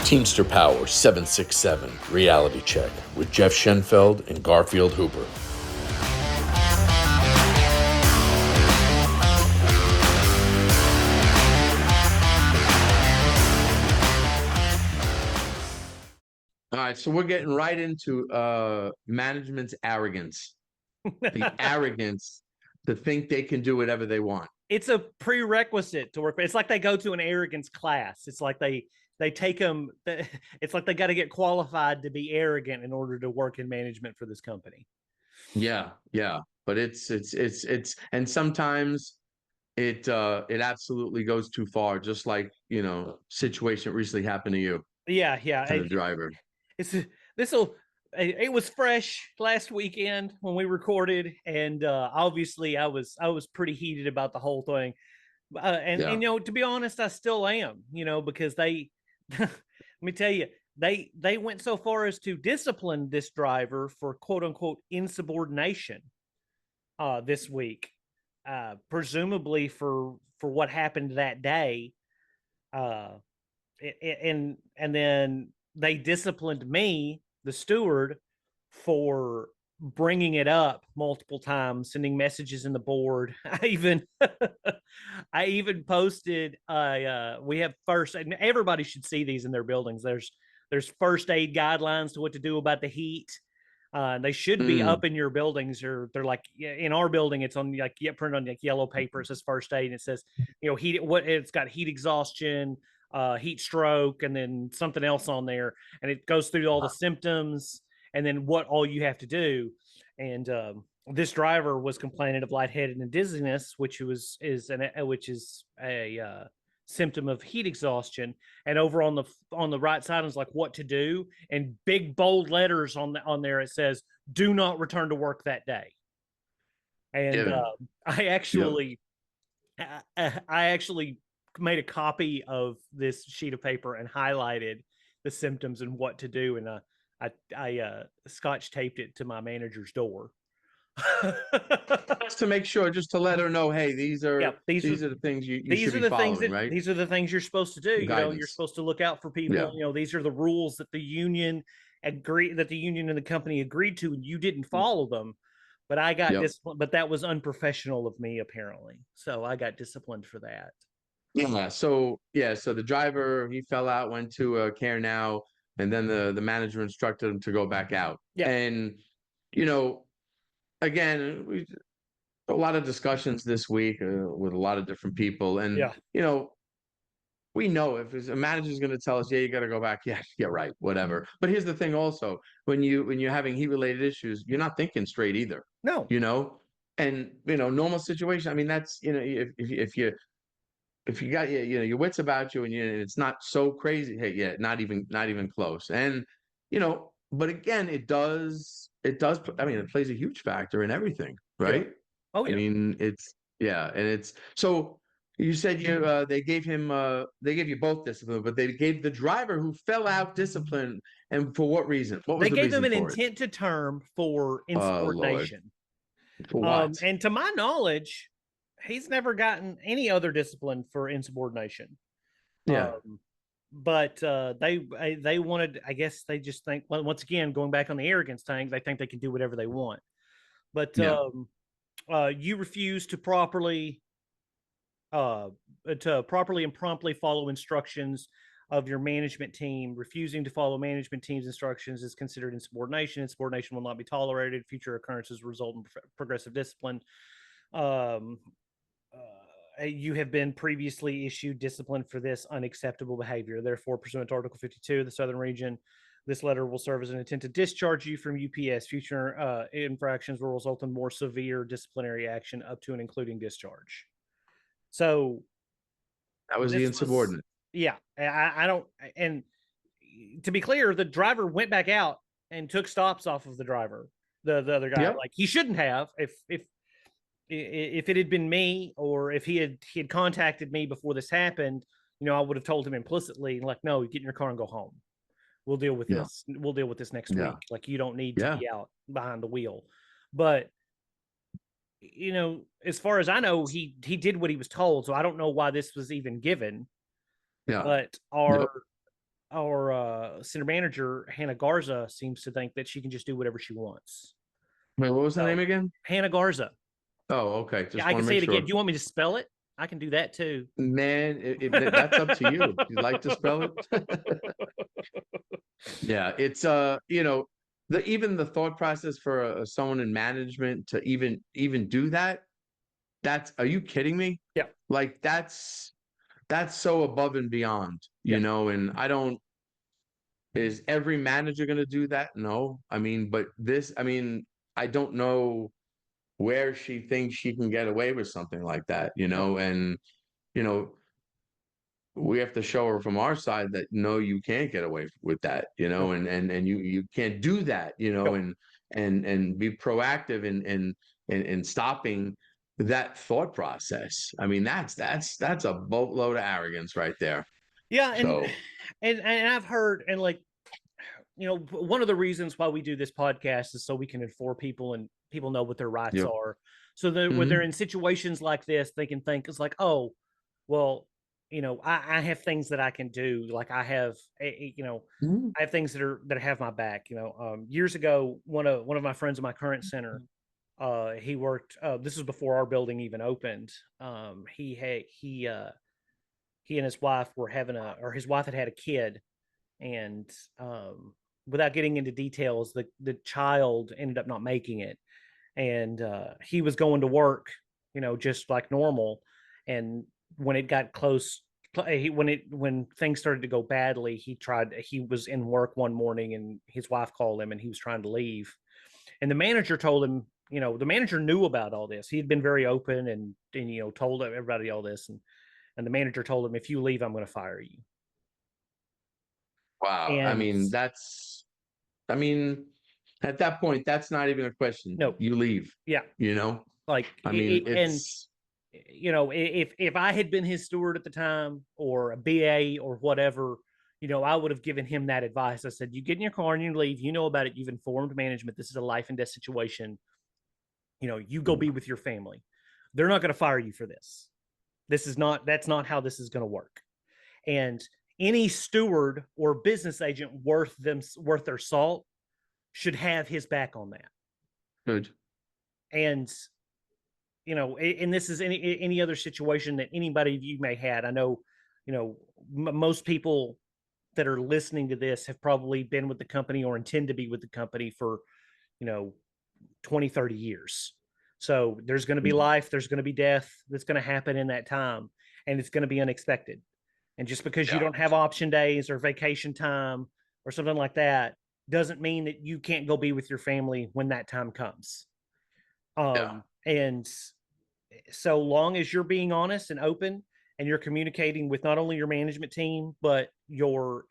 Teamster Power 767 Reality Check with Jeff Schenfeld and Garfield Hooper. All right, so we're getting right into management's arrogance. The arrogance to think they can do whatever they want. It's a prerequisite to work. It's like they go to an arrogance class. It's like they take them. It's like they got to get qualified to be arrogant in order to work in management for this company. Yeah, but it's and sometimes it absolutely goes too far. Just like situation recently happened to you. Yeah. To the driver. It was fresh last weekend when we recorded, and obviously I was pretty heated about the whole thing. And to be honest, I still am. Because they, let me tell you, they went so far as to discipline this driver for quote unquote insubordination this week, presumably for what happened that day. And then they disciplined me, the steward, for bringing it up multiple times, sending messages in the board. I even posted, we have first, and everybody should see these in their buildings. There's first aid guidelines to what to do about the heat. They should be up in your buildings, or they're like in our building. It's on printed on yellow paper. It says first aid, and it says it's got heat exhaustion, heat stroke, and then something else on there, and it goes through all the symptoms and then what all you have to do. And this driver was complaining of lightheaded and dizziness, which is a symptom of heat exhaustion. And over on the right side is like what to do, and big bold letters on there it says do not return to work that day. And I actually made a copy of this sheet of paper and highlighted the symptoms and what to do, and I scotch taped it to my manager's door. Just to make sure, just to let her know, hey, these are the things you should be following, right? These are the things you're supposed to do. You're supposed to look out for people. Yeah. These are the rules that the union and the company agreed to, and you didn't follow them. But I got disciplined. But that was unprofessional of me, apparently. So I got disciplined for that. Yeah. So the driver, he fell out, went to Care Now, and then the manager instructed him to go back out. Yeah. And again, a lot of discussions this week with a lot of different people, and we know if a manager's going to tell us, you got to go back. Yeah, right, whatever. But here's the thing: also, when you're having heat-related issues, you're not thinking straight either. No. And normal situation. I mean, that's if you got your wits about you, and it's not so crazy. Hey, not even close. And but again, it does. I mean, it plays a huge factor in everything, right? Yeah. Oh, yeah. I mean, and it's so. You said they gave you both discipline, but they gave the driver who fell out discipline, and for what reason? What was they gave him an intent to term for insubordination? For what? And to my knowledge, he's never gotten any other discipline for insubordination. Yeah. But they wanted, I guess they just think, well, once again, going back on the arrogance thing, they think they can do whatever they want. But you refuse to properly and promptly follow instructions of your management team. Refusing to follow management team's instructions is considered insubordination. Insubordination will not be tolerated. Future occurrences result in progressive discipline. You have been previously issued discipline for this unacceptable behavior. Therefore, pursuant to Article 52 of the Southern Region, this letter will serve as an intent to discharge you from UPS. Future infractions will result in more severe disciplinary action up to and including discharge. So that was the insubordinate. I don't. And to be clear, the driver went back out and took stops off of the driver, the other guy. Like he shouldn't have. If it had been me, or if he had contacted me before this happened, I would have told him implicitly, like, no, get in your car and go home. We'll deal with this. We'll deal with this next week. Like, you don't need to be out behind the wheel. But as far as I know, he did what he was told. So I don't know why this was even given. Yeah. But center manager Hannah Garza seems to think that she can just do whatever she wants. Wait, what was the name So again? Hannah Garza. Oh, okay. Yeah, Just I want can to say make it again. Do sure. you want me to spell it? I can do that too. Man, that's up to you. You like to spell it? Yeah, it's the even the thought process for someone in management to even do that. That's Are you kidding me? Yeah, Like that's so above and beyond, yeah, and I don't is every manager going to do that? No. I mean, but I don't know where she thinks she can get away with something like that, yeah, and you know, we have to show her from our side that no, you can't get away with that, yeah, and you can't do that, yeah. and be proactive in stopping that thought process. I mean, that's a boatload of arrogance right there. Yeah, So, and I've heard, and like, one of the reasons why we do this podcast is so we can inform people and people know what their rights yep. are. So that when they're Hmm. in situations like this, they can think it's like, oh, well, I have things that I can do. Like Hmm. I have things that have my back. Years ago, one of my friends in my current center, he worked. This was before our building even opened. He and his wife were having or his wife had a kid, and without getting into details, the child ended up not making it, and he was going to work, just like normal, and when it got close, when things started to go badly, he was in work one morning, and his wife called him, and he was trying to leave, and the manager told him, the manager knew about all this. He had been very open and told everybody all this, and the manager told him, if you leave, I'm going to fire you. Wow. And I mean, at that point, that's not even a question. no, You leave, yeah, you know? like I mean, and it's if I had been his steward at the time, or a BA or whatever, I would have given him that advice. I said, you get in your car and you leave. You know about it. You've informed management. This is a life and death situation. You go be with your family. They're not going to fire you for this. That's not how this is going to work. And any steward or business agent worth their salt should have his back on that. good. And and this is any other situation that anybody of you may had. I know, most people that are listening to this have probably been with the company or intend to be with the company for, you know, 20, 30 years. So there's going to be life, there's going to be death that's going to happen in that time, and it's going to be unexpected. And just because you Yeah. don't have option days or vacation time or something like that doesn't mean that you can't go be with your family when that time comes. Yeah. And so long as you're being honest and open, and you're communicating with not only your management team but your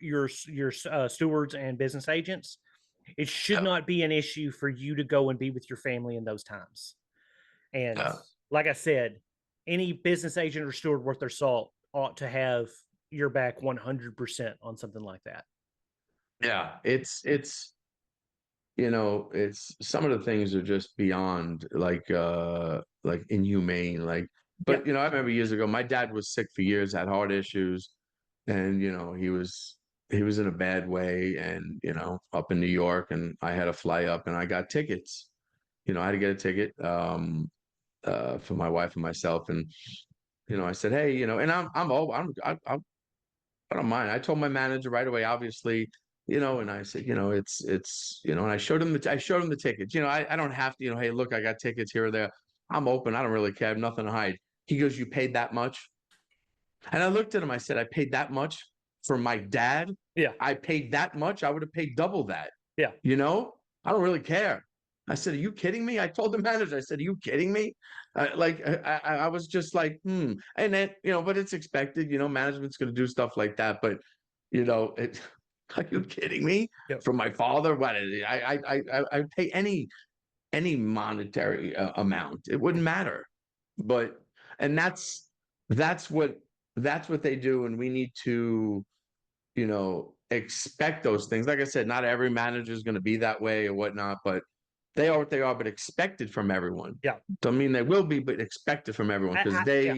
stewards and business agents, it should Yeah. not be an issue for you to go and be with your family in those times. And Yeah. like I said, any business agent or steward worth their salt ought to have your back 100% on something like that. Yeah. It's some of the things are just beyond like inhumane. Yeah. But I remember years ago, my dad was sick for years, had heart issues, and he was in a bad way, and up in New York, and I had to fly up, and I got tickets. I had to get a ticket for my wife and myself, and I said, hey, and I'm old, I don't mind. I told my manager right away, obviously, and I said, and I showed him the tickets. I don't have to, hey, look, I got tickets here or there. I'm open. I don't really care. I have nothing to hide. He goes, you paid that much? And I looked at him. I said, I paid that much for my dad. Yeah. I paid that much. I would have paid double that. Yeah. I don't really care. I said, are you kidding me? I told the manager, I said, are you kidding me? I was just like, hmm. And then, but it's expected, management's going to do stuff like that. But, it, are you kidding me? Yep. For my father, what? I pay any monetary amount. It wouldn't matter. But, and that's what, that's what they do. And we need to, expect those things. Like I said, not every manager is going to be that way or whatnot, but they are what they are, but expected from everyone. Yeah. Don't mean they will be, but expected from everyone because Yeah.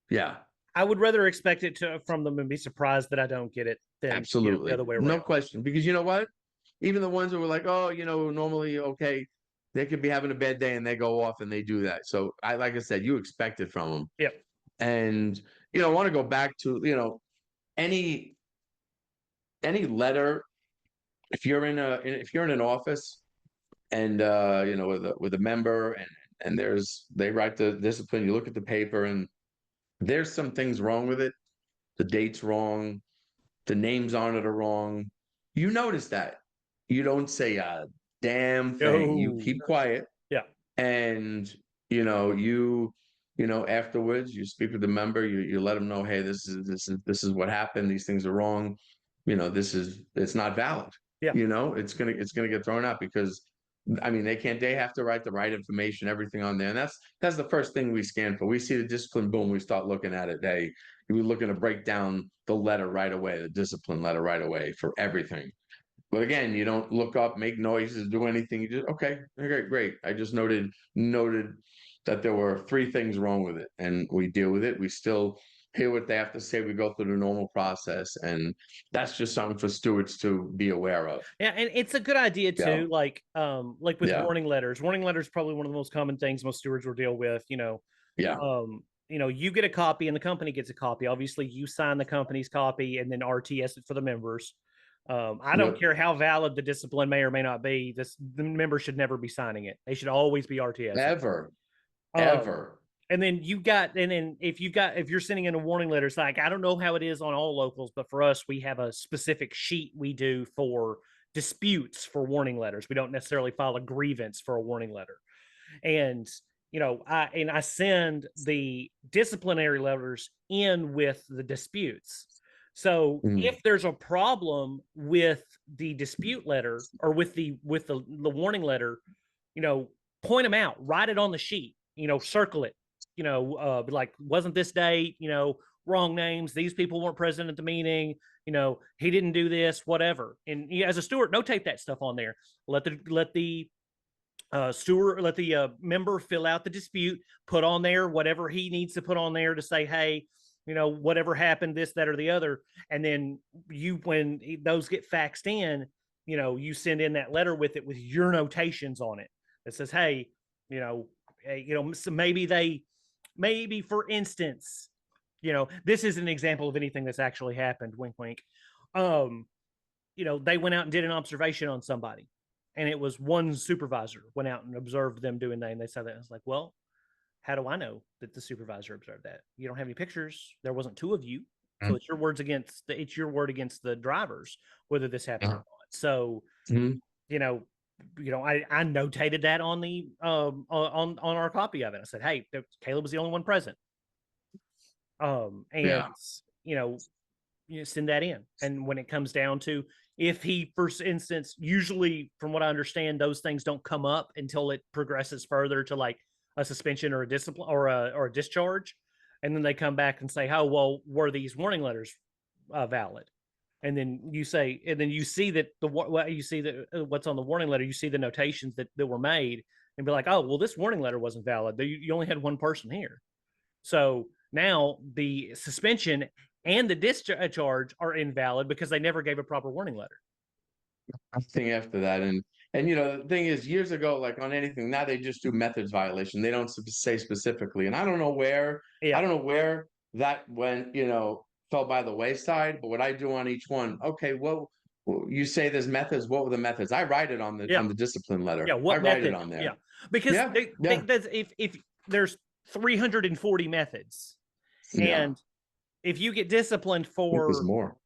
yeah. I would rather expect it from them and be surprised that I don't get it than the Absolutely. other way No around. question. Because you know what? Even the ones that were like, oh, normally, okay, they could be having a bad day and they go off and they do that. So like I said, you expect it from them. Yep. And, I want to go back to, any, letter, if you're in an office and, with a member and they write the discipline, you look at the paper and there's some things wrong with it. The date's wrong. The names on it are wrong. You notice that. You don't say a damn thing. You Oh, keep quiet yeah. and afterwards you speak with the member, you let them know, hey, this is what happened. These things are wrong. It's not valid. Yeah. It's gonna get thrown out because they have to write the right information, everything on there. And that's the first thing we scan for. We see the discipline, boom, we start looking at it. Hey, we're looking to break down the letter right away, the discipline letter right away for everything. But again, you don't look up, make noises, do anything. You just okay, great. I just noted that there were 3 things wrong with it, and we deal with it. We still hear what they have to say. We go through the normal process, and that's just something for stewards to be aware of. Yeah, and it's a good idea Yeah, too. Like with yeah, warning letters. Warning letters probably one of the most common things most stewards will deal with. yeah. You get a copy and the company gets a copy. Obviously, you sign the company's copy and then RTS it for the members. I don't Yep. care how valid the discipline may or may not be. The member should never be signing it. They should always be RTS. Ever, Um, ever. and then if you're sending in a warning letter, it's like I don't know how it is on all locals, but for us, we have a specific sheet we do for disputes for warning letters. We don't necessarily file a grievance for a warning letter. And I send the disciplinary letters in with the disputes. So Mm. if there's a problem with the dispute letter or with the warning letter, point them out, write it on the sheet, circle it, like wasn't this date, wrong names, these people weren't present at the meeting, he didn't do this, whatever. And as a steward, notate that stuff on there. Let the steward, let the member fill out the dispute, put on there whatever he needs to put on there to say, hey, whatever happened, this, that, or the other. And then when those get faxed in, you send in that letter with it with your notations on it that says, hey, so maybe for instance, this is an example of anything that's actually happened. Wink, wink. They went out and did an observation on somebody, and it was one supervisor went out and observed them doing that, and they said that. I was like, well, how do I know that the supervisor observed that? You don't have any pictures. There wasn't 2 of you, so it's your word against the drivers whether this happened or not. So, Mm. I notated that on the on our copy of it. I said, hey, Caleb was the only one present. And Yeah. you send that in. And when it comes down to if he, for instance, usually from what I understand, those things don't come up until it progresses further to like a suspension or a discipline or a discharge. And then they come back and say, oh, well, were these warning letters valid? And then you say, and then you see that what's on the warning letter, you see the notations that were made and be like, oh, well, this warning letter wasn't valid. You only had one person here. So now the suspension and the discharge are invalid because they never gave a proper warning letter. Thing after that, and the thing is, years ago, like on anything, now they just do methods violation. They don't say specifically, and I don't know where Yeah. that went, fell by the wayside. But what I do on each one, okay, well, you say there's methods. What were the methods? I write it on the discipline letter. Yeah. What I write method? it on there. Yeah. Because Yeah, if there's 340 methods, yeah. and if you get disciplined I think there's for, more.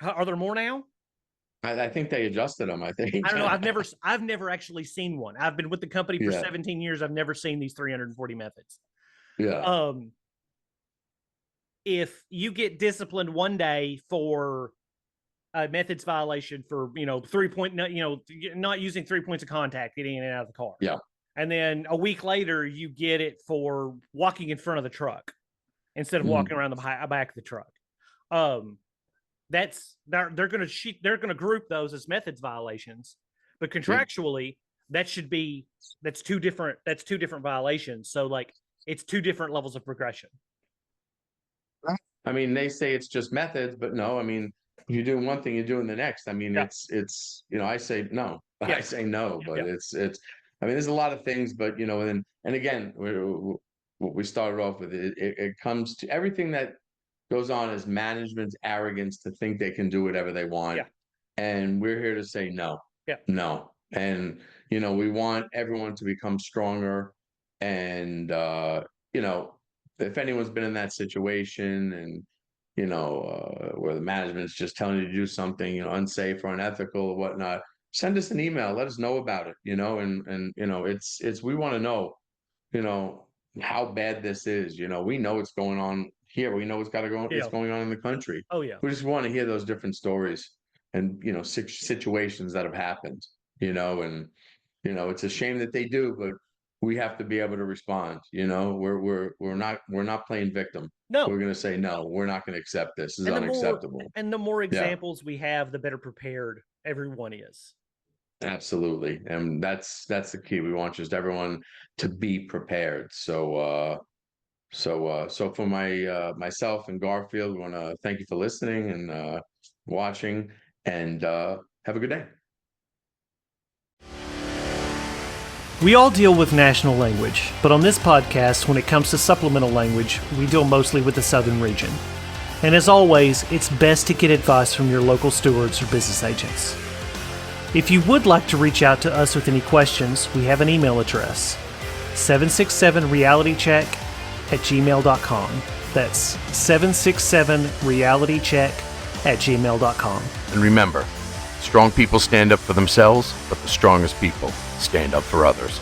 are there more now? I think they adjusted them. I think. I don't know. I've never actually seen one. I've been with the company for Yeah. 17 years. I've never seen these 340 methods. Yeah. If you get disciplined one day for a methods violation for, 3-point, not using 3 points of contact, getting in and out of the car. Yeah. And then a week later, you get it for walking in front of the truck instead of walking around the back of the truck. They're going to group those as methods violations, but contractually that's two different violations. So like it's 2 different levels of progression. They say it's just methods, but no, if you're doing one thing, you're doing the next. I mean, Yeah. it's I say no. Yeah. I say no, but Yeah. it's I mean, there's a lot of things, but and again, what we started off with, it comes to everything that goes on is management's arrogance to think they can do whatever they want. Yeah. And we're here to say no, Yeah. no. And, we want everyone to become stronger. And, if anyone's been in that situation and, where the management's just telling you to do something, unsafe or unethical or whatnot, send us an email, let us know about it, it's, we want to know, you know, how bad this is. We know what's going on here. We know it's Yeah. going on in the country. Oh yeah. We just want to hear those different stories and situations that have happened. And it's a shame that they do, but we have to be able to respond. We're not playing victim. We're No. going to say no. We're not going to accept this. This is And unacceptable. the more Yeah. examples we have, the better prepared everyone is. Absolutely. And that's the key. We want just everyone to be prepared. So for myself and Garfield, we want to thank you for listening and watching, and have a good day. We all deal with national language, but on this podcast, when it comes to supplemental language, we deal mostly with the southern region. And as always, it's best to get advice from your local stewards or business agents. If you would like to reach out to us with any questions, we have an email address, 767realitycheck@gmail.com. That's 767realitycheck@gmail.com. And remember, strong people stand up for themselves, but the strongest people stand up for others.